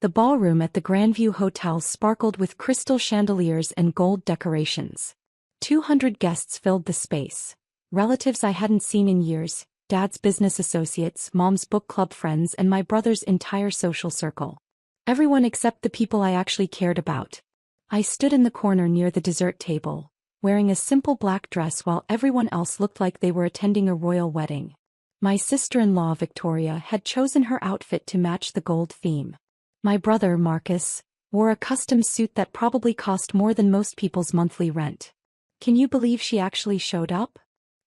The ballroom at the Grandview Hotel sparkled with crystal chandeliers and gold decorations. 200 guests filled the space. Relatives I hadn't seen in years, Dad's business associates, Mom's book club friends, and my brother's entire social circle. Everyone except the people I actually cared about. I stood in the corner near the dessert table, wearing a simple black dress while everyone else looked like they were attending a royal wedding. My sister-in-law Victoria had chosen her outfit to match the gold theme. My brother, Marcus, wore a custom suit that probably cost more than most people's monthly rent. Can you believe she actually showed up?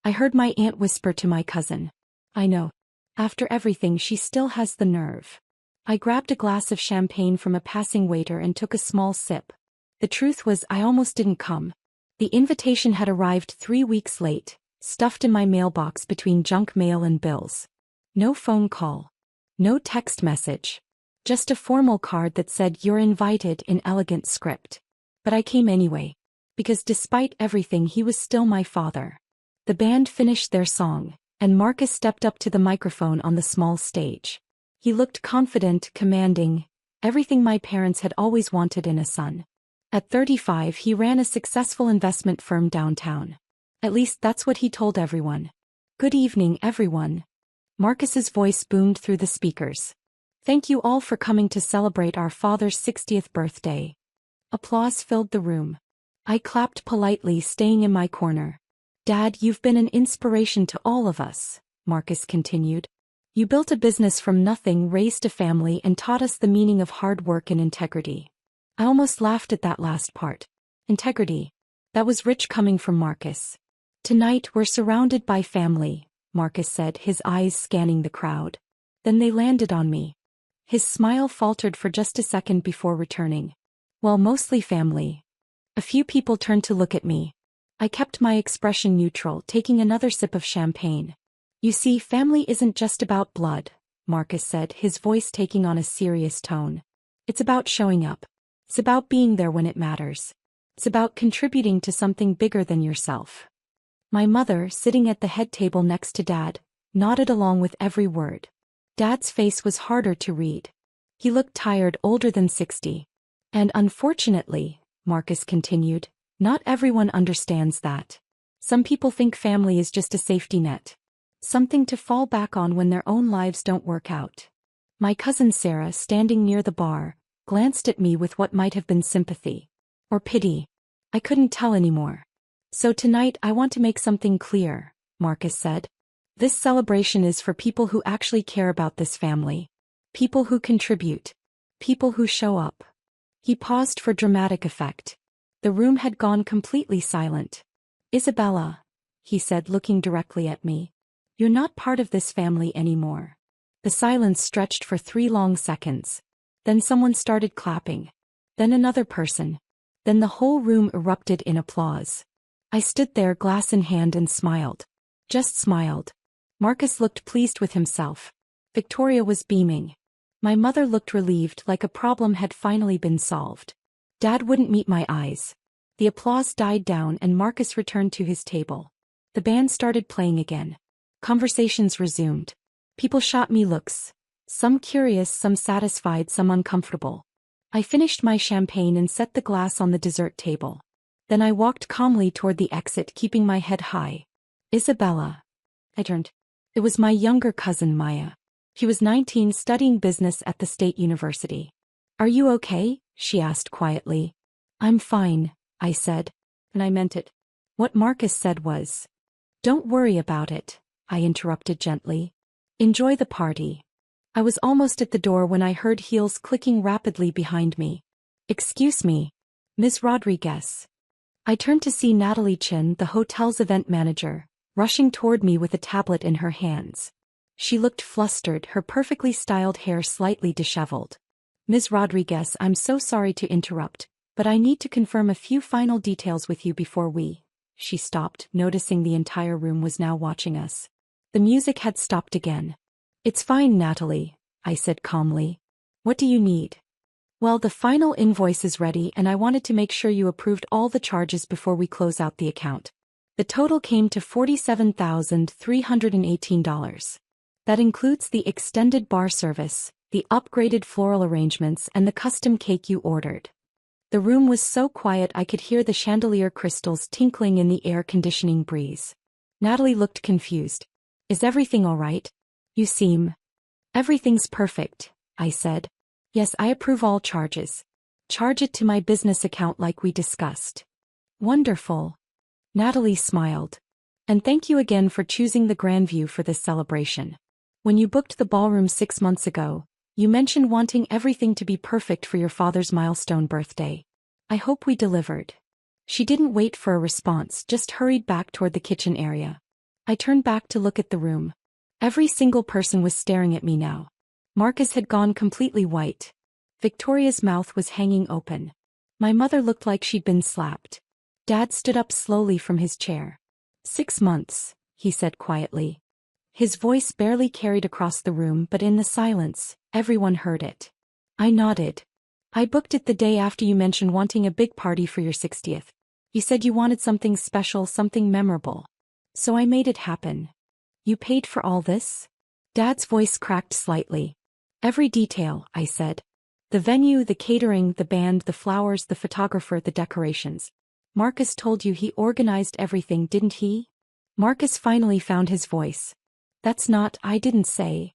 I heard my aunt whisper to my cousin. I know. After everything, she still has the nerve. I grabbed a glass of champagne from a passing waiter and took a small sip. The truth was, I almost didn't come. The invitation had arrived 3 weeks late, stuffed in my mailbox between junk mail and bills. No phone call. No text message. Just a formal card that said, "You're invited," in elegant script. But I came anyway. Because despite everything, he was still my father. The band finished their song, and Marcus stepped up to the microphone on the small stage. He looked confident, commanding, everything my parents had always wanted in a son. At 35, he ran a successful investment firm downtown. At least that's what he told everyone. "Good evening, everyone." Marcus's voice boomed through the speakers. "Thank you all for coming to celebrate our father's 60th birthday." Applause filled the room. I clapped politely, staying in my corner. "Dad, you've been an inspiration to all of us," Marcus continued. "You built a business from nothing, raised a family, and taught us the meaning of hard work and integrity." I almost laughed at that last part. Integrity. That was rich coming from Marcus. "Tonight we're surrounded by family," Marcus said, his eyes scanning the crowd. Then they landed on me. His smile faltered for just a second before returning. "Well, mostly family." A few people turned to look at me. I kept my expression neutral, taking another sip of champagne. "You see, family isn't just about blood," Marcus said, his voice taking on a serious tone. "It's about showing up. It's about being there when it matters. It's about contributing to something bigger than yourself." My mother, sitting at the head table next to Dad, nodded along with every word. Dad's face was harder to read. He looked tired, older than 60. "And unfortunately," Marcus continued, "not everyone understands that. Some people think family is just a safety net. Something to fall back on when their own lives don't work out." My cousin Sarah, standing near the bar, glanced at me with what might have been sympathy. Or pity. I couldn't tell anymore. "So tonight I want to make something clear," Marcus said. "This celebration is for people who actually care about this family. People who contribute. People who show up." He paused for dramatic effect. The room had gone completely silent. "Isabella," he said, looking directly at me, "you're not part of this family anymore." The silence stretched for 3 long seconds. Then someone started clapping. Then another person. Then the whole room erupted in applause. I stood there, glass in hand, and smiled. Just smiled. Marcus looked pleased with himself. Victoria was beaming. My mother looked relieved, like a problem had finally been solved. Dad wouldn't meet my eyes. The applause died down and Marcus returned to his table. The band started playing again. Conversations resumed. People shot me looks. Some curious, some satisfied, some uncomfortable. I finished my champagne and set the glass on the dessert table. Then I walked calmly toward the exit, keeping my head high. "Isabella." I turned. It was my younger cousin Maya. She was 19, studying business at the State University. "Are you okay?" she asked quietly. "I'm fine," I said. And I meant it. What Marcus said was, "Don't worry about it," I interrupted gently. "Enjoy the party." I was almost at the door when I heard heels clicking rapidly behind me. "Excuse me, Ms. Rodriguez." I turned to see Natalie Chin, the hotel's event manager, rushing toward me with a tablet in her hands. She looked flustered, her perfectly styled hair slightly disheveled. "Ms. Rodriguez, I'm so sorry to interrupt, but I need to confirm a few final details with you before we—" She stopped, noticing the entire room was now watching us. The music had stopped again. "It's fine, Natalie," I said calmly. "What do you need?" "Well, the final invoice is ready and I wanted to make sure you approved all the charges before we close out the account. The total came to $47,318. That includes the extended bar service, the upgraded floral arrangements and the custom cake you ordered. The room was so quiet I could hear the chandelier crystals tinkling in the air conditioning breeze. Natalie looked confused. Is everything all right? You seem... Everything's perfect, I said. Yes, I approve all charges. Charge it to my business account like we discussed. Wonderful. Natalie smiled. And thank you again for choosing the Grandview for this celebration. When you booked the ballroom 6 months ago, you mentioned wanting everything to be perfect for your father's milestone birthday. I hope we delivered. She didn't wait for a response, just hurried back toward the kitchen area. I turned back to look at the room. Every single person was staring at me now. Marcus had gone completely white. Victoria's mouth was hanging open. My mother looked like she'd been slapped. Dad stood up slowly from his chair. 6 months, he said quietly. His voice barely carried across the room, but in the silence, everyone heard it. I nodded. I booked it the day after you mentioned wanting a big party for your 60th. You said you wanted something special, something memorable. So I made it happen. You paid for all this? Dad's voice cracked slightly. Every detail, I said. The venue, the catering, the band, the flowers, the photographer, the decorations. Marcus told you he organized everything, didn't he? Marcus finally found his voice. That's not, I didn't say.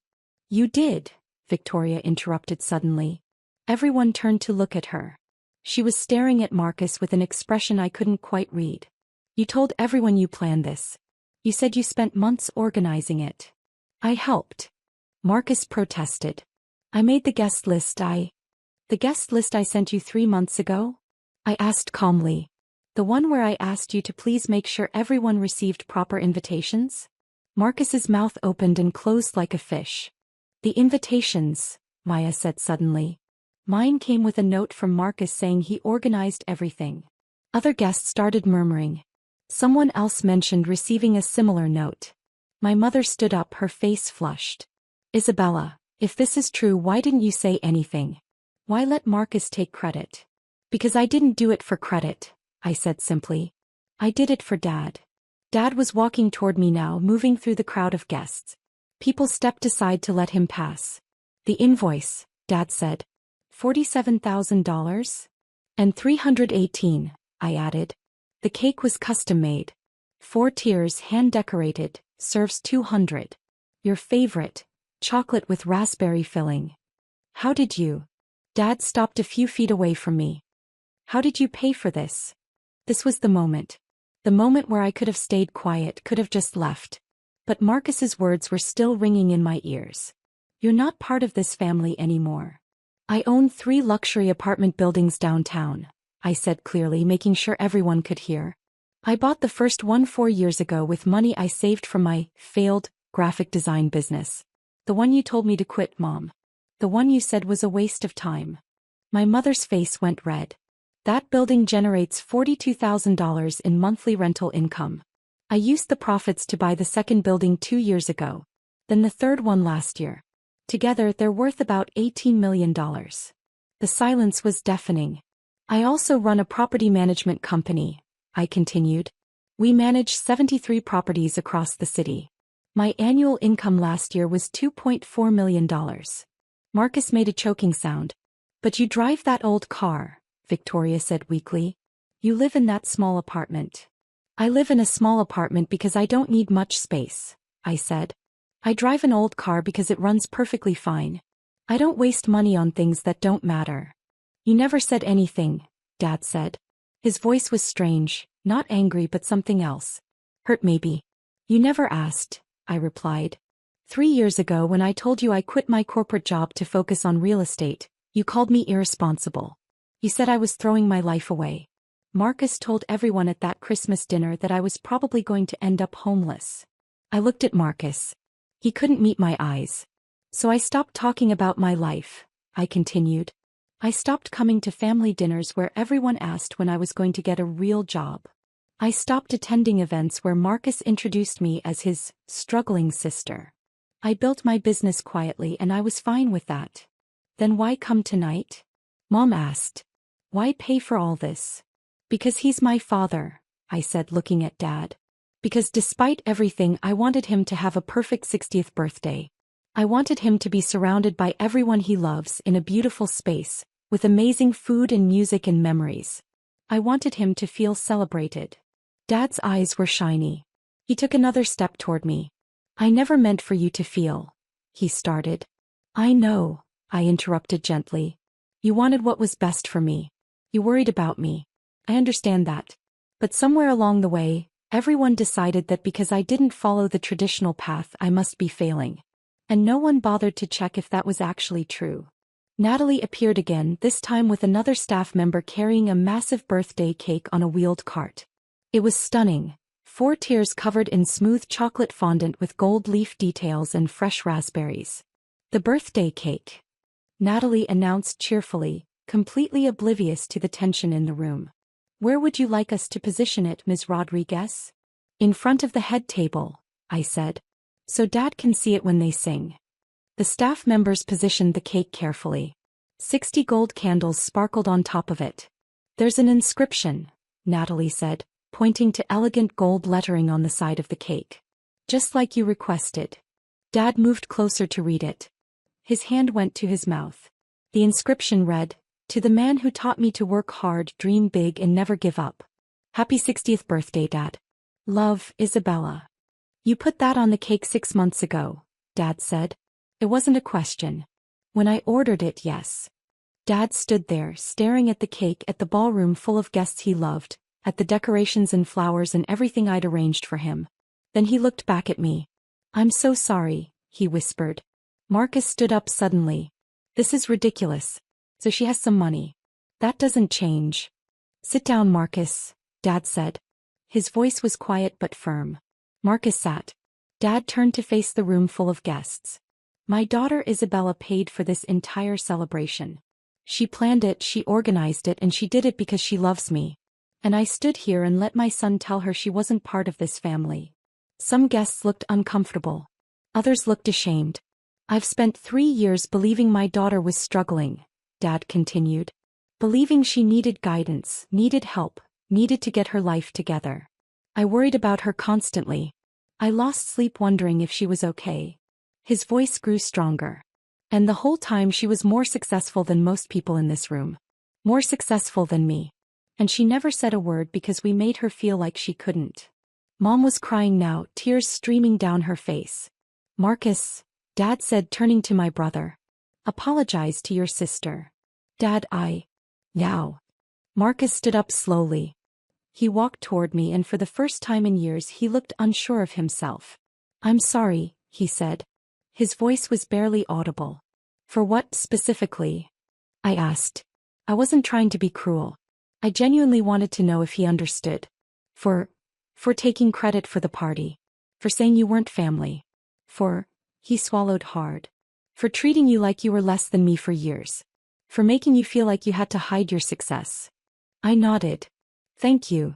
You did, Victoria interrupted suddenly. Everyone turned to look at her. She was staring at Marcus with an expression I couldn't quite read. You told everyone you planned this. You said you spent months organizing it. I helped. Marcus protested. I made the guest list. The guest list I sent you 3 months ago? I asked calmly. The one where I asked you to please make sure everyone received proper invitations? Marcus's mouth opened and closed like a fish. The invitations, Maya said suddenly. Mine came with a note from Marcus saying he organized everything. Other guests started murmuring. Someone else mentioned receiving a similar note. My mother stood up, her face flushed. Isabella, if this is true, why didn't you say anything? Why let Marcus take credit? Because I didn't do it for credit, I said simply. I did it for Dad. Dad was walking toward me now, moving through the crowd of guests. People stepped aside to let him pass. The invoice, Dad said. $47,000? And 318, I added. The cake was custom-made. 4 tiers, hand-decorated, serves 200. Your favorite, chocolate with raspberry filling. How did you? Dad stopped a few feet away from me. How did you pay for this? This was the moment. The moment where I could have stayed quiet, could have just left. But Marcus's words were still ringing in my ears. You're not part of this family anymore. I own 3 luxury apartment buildings downtown, I said clearly, making sure everyone could hear. I bought the first one 4 years ago with money I saved from my failed graphic design business. The one you told me to quit, Mom. The one you said was a waste of time. My mother's face went red. That building generates $42,000 in monthly rental income. I used the profits to buy the second building 2 years ago. Then the third one last year. Together they're worth about $18 million. The silence was deafening. I also run a property management company, I continued. We manage 73 properties across the city. My annual income last year was $2.4 million. Marcus made a choking sound. But you drive that old car, Victoria said weakly. You live in that small apartment. I live in a small apartment because I don't need much space, I said. I drive an old car because it runs perfectly fine. I don't waste money on things that don't matter. You never said anything, Dad said. His voice was strange, not angry but something else. Hurt maybe. You never asked, I replied. 3 years ago when I told you I quit my corporate job to focus on real estate, you called me irresponsible. You said I was throwing my life away. Marcus told everyone at that Christmas dinner that I was probably going to end up homeless. I looked at Marcus. He couldn't meet my eyes. So I stopped talking about my life, I continued. I stopped coming to family dinners where everyone asked when I was going to get a real job. I stopped attending events where Marcus introduced me as his struggling sister. I built my business quietly and I was fine with that. Then why come tonight? Mom asked. Why pay for all this? Because he's my father, I said, looking at Dad. Because despite everything I wanted him to have a perfect 60th birthday. I wanted him to be surrounded by everyone he loves in a beautiful space, with amazing food and music and memories. I wanted him to feel celebrated. Dad's eyes were shiny. He took another step toward me. I never meant for you to feel. He started. I know, I interrupted gently. You wanted what was best for me. You worried about me. I understand that. But somewhere along the way, everyone decided that because I didn't follow the traditional path I must be failing. And no one bothered to check if that was actually true. Natalie appeared again, this time with another staff member carrying a massive birthday cake on a wheeled cart. It was stunning. 4 tiers covered in smooth chocolate fondant with gold leaf details and fresh raspberries. The birthday cake, Natalie announced cheerfully, completely oblivious to the tension in the room. Where would you like us to position it, Ms. Rodriguez? In front of the head table, I said. So Dad can see it when they sing. The staff members positioned the cake carefully. 60 gold candles sparkled on top of it. There's an inscription, Natalie said, pointing to elegant gold lettering on the side of the cake. Just like you requested. Dad moved closer to read it. His hand went to his mouth. The inscription read, "To the man who taught me to work hard, dream big and never give up. Happy 60th birthday, Dad. Love, Isabella." You put that on the cake 6 months ago, Dad said. It wasn't a question. When I ordered it, yes. Dad stood there, staring at the cake, at the ballroom full of guests he loved, at the decorations and flowers and everything I'd arranged for him. Then he looked back at me. I'm so sorry, he whispered. Marcus stood up suddenly. This is ridiculous. So she has some money. That doesn't change. Sit down, Marcus, Dad said. His voice was quiet but firm. Marcus sat. Dad turned to face the room full of guests. My daughter Isabella paid for this entire celebration. She planned it, she organized it, and she did it because she loves me. And I stood here and let my son tell her she wasn't part of this family. Some guests looked uncomfortable. Others looked ashamed. I've spent 3 years believing my daughter was struggling, Dad continued. Believing she needed guidance, needed help, needed to get her life together. I worried about her constantly. I lost sleep wondering if she was okay. His voice grew stronger. And the whole time she was more successful than most people in this room. More successful than me. And she never said a word because we made her feel like she couldn't. Mom was crying now, tears streaming down her face. Marcus, Dad said, turning to my brother. Apologize to your sister. Dad, Now. Marcus stood up slowly. He walked toward me and for the first time in years he looked unsure of himself. I'm sorry, he said. His voice was barely audible. For what, specifically? I asked. I wasn't trying to be cruel. I genuinely wanted to know if he understood. For taking credit for the party. For saying you weren't family. He swallowed hard. For treating you like you were less than me for years. For making you feel like you had to hide your success. I nodded. Thank you.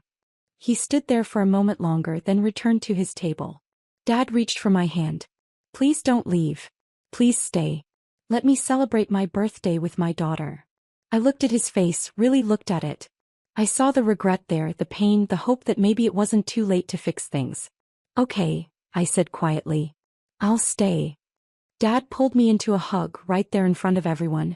He stood there for a moment longer, then returned to his table. Dad reached for my hand. Please don't leave. Please stay. Let me celebrate my birthday with my daughter. I looked at his face, really looked at it. I saw the regret there, the pain, the hope that maybe it wasn't too late to fix things. Okay, I said quietly. I'll stay. Dad pulled me into a hug right there in front of everyone.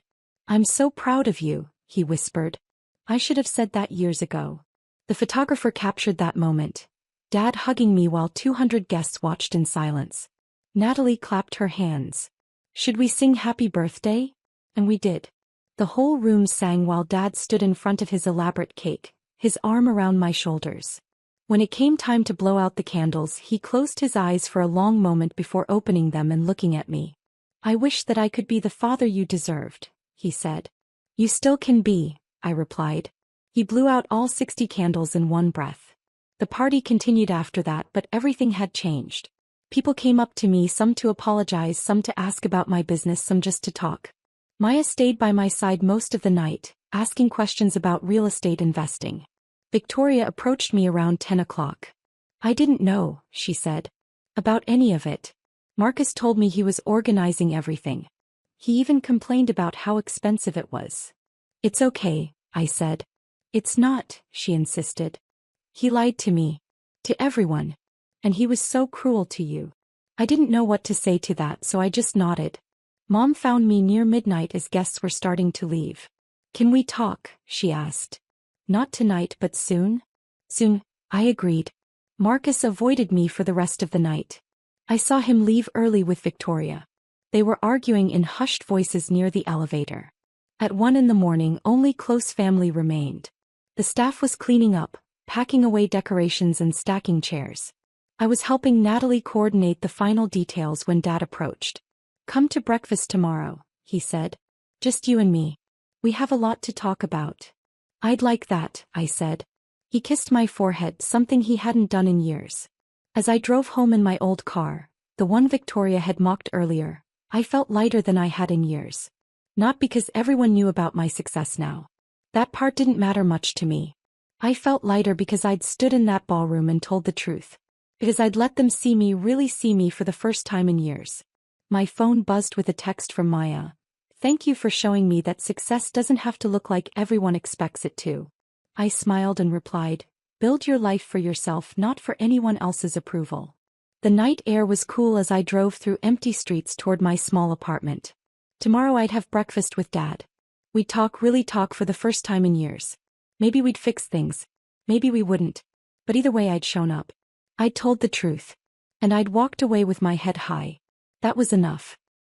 I'm so proud of you, he whispered. I should have said that years ago. The photographer captured that moment. Dad hugging me while 200 guests watched in silence. Natalie clapped her hands. Should we sing happy birthday? And we did. The whole room sang while Dad stood in front of his elaborate cake, his arm around my shoulders. When it came time to blow out the candles, he closed his eyes for a long moment before opening them and looking at me. I wish that I could be the father you deserved, he said. You still can be, I replied. He blew out all 60 candles in one breath. The party continued after that, but everything had changed. People came up to me, some to apologize, some to ask about my business, some just to talk. Maya stayed by my side most of the night, asking questions about real estate investing. Victoria approached me around 10 o'clock. I didn't know, she said, about any of it. Marcus told me he was organizing everything. He even complained about how expensive it was. It's okay, I said. It's not, she insisted. He lied to me. To everyone. And he was so cruel to you. I didn't know what to say to that, so I just nodded. Mom found me near midnight as guests were starting to leave. Can we talk? She asked. Not tonight, but soon? Soon, I agreed. Marcus avoided me for the rest of the night. I saw him leave early with Victoria. They were arguing in hushed voices near the elevator. At 1 in the morning, only close family remained. The staff was cleaning up, packing away decorations and stacking chairs. I was helping Natalie coordinate the final details when Dad approached. Come to breakfast tomorrow, he said. Just you and me. We have a lot to talk about. I'd like that, I said. He kissed my forehead, something he hadn't done in years. As I drove home in my old car, the one Victoria had mocked earlier, I felt lighter than I had in years. Not because everyone knew about my success now. That part didn't matter much to me. I felt lighter because I'd stood in that ballroom and told the truth. Because I'd let them really see me for the first time in years. My phone buzzed with a text from Maya. Thank you for showing me that success doesn't have to look like everyone expects it to. I smiled and replied, build your life for yourself, not for anyone else's approval. The night air was cool as I drove through empty streets toward my small apartment. Tomorrow I'd have breakfast with Dad. We'd really talk for the first time in years. Maybe we'd fix things. Maybe we wouldn't. But either way, I'd shown up. I'd told the truth. And I'd walked away with my head high. That was enough.